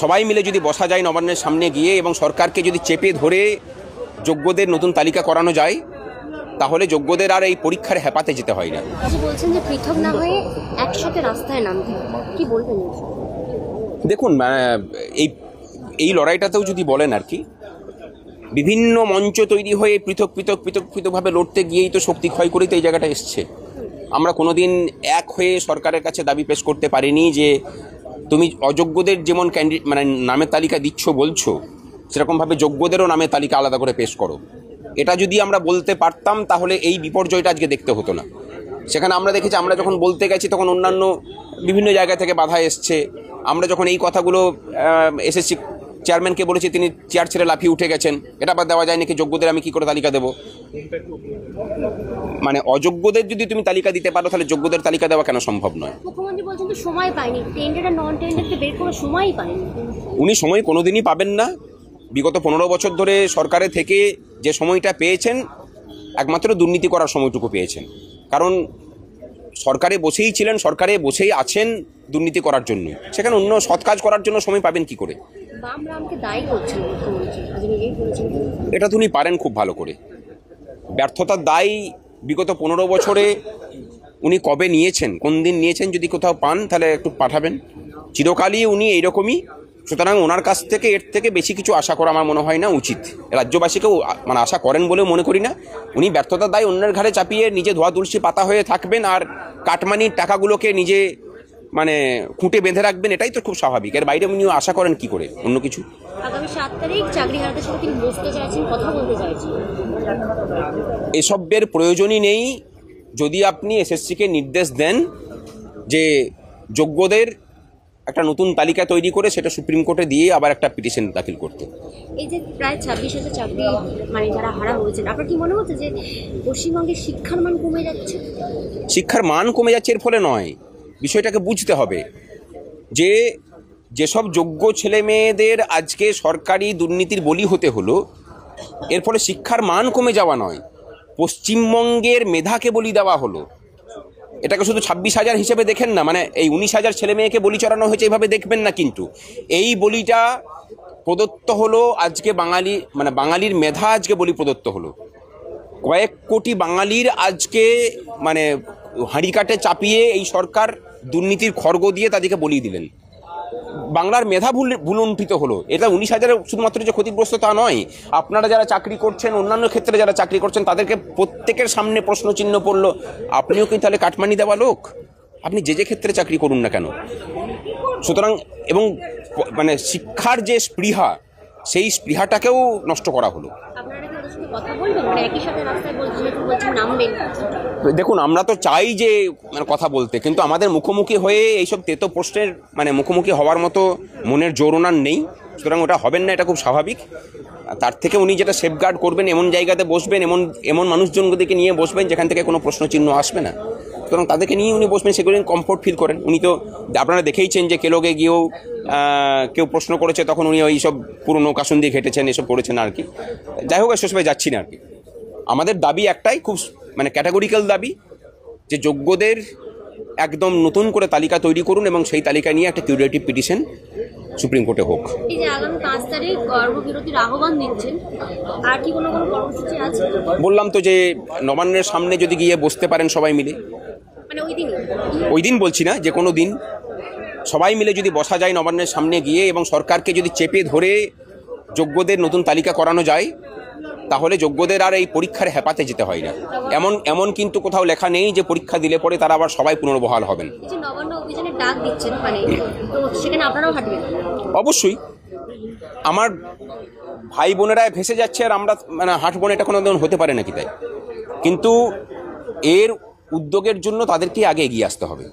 সবাই মিলে যদি বসা যায় নবান্নের সামনে গিয়ে এবং সরকারকে যদি চেপে ধরে যোগ্যদের নতুন তালিকা করানো যায়, তাহলে যোগ্যদের আর এই পরীক্ষার হেপাতে যেতে হয় না। বলছেন যে পৃথক না হয়ে একসাথে রাস্তায় নামতে, কি বলবেন? দেখুন, এই লড়াইটাতেও যদি বলেন আর কি, বিভিন্ন মঞ্চ তৈরি হয়ে পৃথকভাবে লড়তে গিয়েই তো শক্তি ক্ষয় করেই তো এই জায়গাটা এসছে। আমরা কোনোদিন এক হয়ে সরকারের কাছে দাবি পেশ করতে পারিনি যে তুমি অযোগ্যদের যেমন মানে নামের তালিকা দিচ্ছ বলছো, সেরকমভাবে যোগ্যদেরও নামের তালিকা আলাদা করে পেশ করো। এটা যদি আমরা বলতে পারতাম তাহলে এই বিপর্যয়টা আজকে দেখতে হতো না। সেখানে আমরা দেখেছি, আমরা যখন বলতে গেছি তখন অন্যান্য বিভিন্ন জায়গা থেকে বাধা এসছে। আমরা যখন এই কথাগুলো এসএসসি চেয়ারম্যানকে বলেছি, তিনি চেয়ার ছেড়ে লাফিয়ে উঠে গেছেন, এটা বাদ দেওয়া যায় নাকি যোগ্যদের আমি কি করে তালিকা দেবো? মানে অযোগ্যদের যদি তুমি তালিকা দিতে পারো তাহলে যোগ্যদের তালিকা দেওয়া কেন সম্ভব নয়? মুখ্যমন্ত্রী বলছেন তো সময় পায়নি, টেন্ডার আর নন টেন্ডারকে বের করার সময়ই পায়নি। উনি সময় কোনোদিনই পাবেন না। বিগত 15 বছর ধরে সরকারে থেকে যে সময়টা পেয়েছেন, একমাত্র দুর্নীতি করার সময়টুকু পেয়েছেন। কারণ সরকারে বসেই ছিলেন, সরকারে বসেই আছেন দুর্নীতি করার জন্য, সেখানে অন্য সৎ কাজ করার জন্য সময় পাবেন কি করে? এটা তো উনি পারেন খুব ভালো করে। ব্যর্থতার দায় বিগত 15 বছরে উনি কবে নিয়েছেন, কোন দিন নিয়েছেন, যদি কোথাও পান তাহলে একটু পাঠাবেন। চিরকালই উনি এইরকমই। সুতরাং ওনার কাছ থেকে এর থেকে বেশি কিছু আশা করা আমার মনে হয় না উচিত। রাজ্যবাসীকেও মানে আশা করেন বলেও মনে করি না। উনি ব্যর্থতার দায় অন্যের ঘাড়ে চাপিয়ে নিজে ধোয়া তুলসী পাতা হয়ে থাকবেন আর কাটমানির টাকাগুলোকে নিজে মানে খুঁটে বেঁধে রাখবেন, এটাই তো খুব স্বাভাবিক। এর বাইরে উনি আশা করেন কি করে অন্য কিছু? আগামী 7 তারিখ চাকরিহারাদের সাথে তিনি বসতে চাইছেন, কথা বলতে চাইছেন। এসবের প্রয়োজনই নেই। যদি আপনি এসএসসিকে নির্দেশ দেন যে যোগ্যদের একটা নতুন তালিকা তৈরি করে সেটা সুপ্রিম কোর্টে দিয়ে আবার একটা পিটিশন দাখিল করতে। এই যে প্রায় 26,000 চাকরি মানে যারা হারা হয়েছেন, আপনার কি মনে হচ্ছে যে পশ্চিমবঙ্গের শিক্ষার মান কমে যাচ্ছে? শিক্ষার মান কমে যাচ্ছে এর ফলে নয়, বিষয়টাকে বুঝতে হবে যে যেসব যোগ্য ছেলে মেয়েদের আজকে সরকারি দুর্নীতির বলি হতে হলো, এর ফলে শিক্ষার মান কমে যাওয়া নয়, পশ্চিমবঙ্গের মেধাকে বলি দেওয়া হলো। এটাকে শুধু 26,000 হিসেবে দেখেন না, মানে এই 19,000 ছেলে মেয়েকে বলি চড়ানো হয়েছে এইভাবে দেখবেন না। কিন্তু এই বলিটা প্রদত্ত হলো আজকে বাঙালির মেধা আজকে বলি প্রদত্ত হলো। কয়েক কোটি বাঙালির আজকে মানে হাঁড়িকাঠে চাপিয়ে এই সরকার দুর্নীতির খড়গ দিয়ে তাদেরকে বলিয়ে দিলেন। বাংলার মেধা ভুলুণ্ঠিত হলো। এটা 19,000 শুধুমাত্র যে ক্ষতিগ্রস্ত তা নয়, আপনারা যারা চাকরি করছেন, অন্যান্য ক্ষেত্রে যারা চাকরি করছেন, তাদেরকে প্রত্যেকের সামনে প্রশ্নচিহ্ন পড়লো, আপনিও কি তাহলে কাটমানি দেওয়া লোক? আপনি যে ক্ষেত্রে চাকরি করুন না কেন। সুতরাং এবং মানে শিক্ষার যে স্পৃহা, সেই স্পৃহাটাকেও নষ্ট করা হলো। দেখুন, আমরা তো চাই যে মানে কথা বলতে, কিন্তু আমাদের মুখোমুখি হয়ে এইসব তেতো প্রশ্নের মানে মুখোমুখি হওয়ার মতো মনের জোর ওনার নেই। সুতরাং ওটা হবেন না, এটা খুব স্বাভাবিক। তার থেকে উনি যেটা সেফগার্ড করবেন, এমন জায়গাতে বসবেন, এমন মানুষজনদেরকে নিয়ে বসবেন যেখান থেকে কোনো প্রশ্নচিহ্ন আসবে না। সুতরাং তাদেরকে নিয়ে উনি বসবেন, সেগুলো কমফোর্ট ফিল করেন। উনি তো আপনারা দেখেইছেন যে কেলগে গিয়েও কেউ প্রশ্ন করেছে, তখন উনি ওই সব পুরনো কাসুন দিয়ে ঘেটেছেন, এসব করেছেন আর কি। যাই হোক, এসবে যাচ্ছি না আর কি। আমাদের দাবি একটাই, খুব মানে ক্যাটাগরিক্যাল দাবি, যে যোগ্যদের একদম নতুন করে তালিকা তৈরি করুন এবং সেই তালিকা নিয়ে একটা কিউরেটিভ পিটিশন সুপ্রিম কোর্টে হোক। এই যে আগামী 5 তারিখ কর্মবিরতির আহ্বান দিচ্ছেন, আর কি কোনো কর্মসূচি আছে? বললাম তো যে নবান্নের সামনে যদি গিয়ে বসতে পারেন সবাই মিলে, মানে ওই দিন বলছি না, যে কোনো দিন সবাই মিলে যদি বসা যায় নবান্নের সামনে গিয়ে এবং সরকারকে যদি চেপে ধরে যোগ্যদের নতুন তালিকা করানো যায়, তাহলে যোগ্যদের আর এই পরীক্ষার হেপাতে যেতে হয় না। এমন কিন্তু কোথাও লেখা নেই যে পরীক্ষা দিলে পরে তারা আবার সবাই পুনর্বহাল হবেন। অবশ্যই আমার ভাই বোনেরা ভেসে যাচ্ছে আর আমরা মানে হাঁটবো না, এটা কোনো হতে পারে নাকি? তাই কিন্তু এর উদ্যোগের জন্য তাদেরকে আগে এগিয়ে আসতে হবে।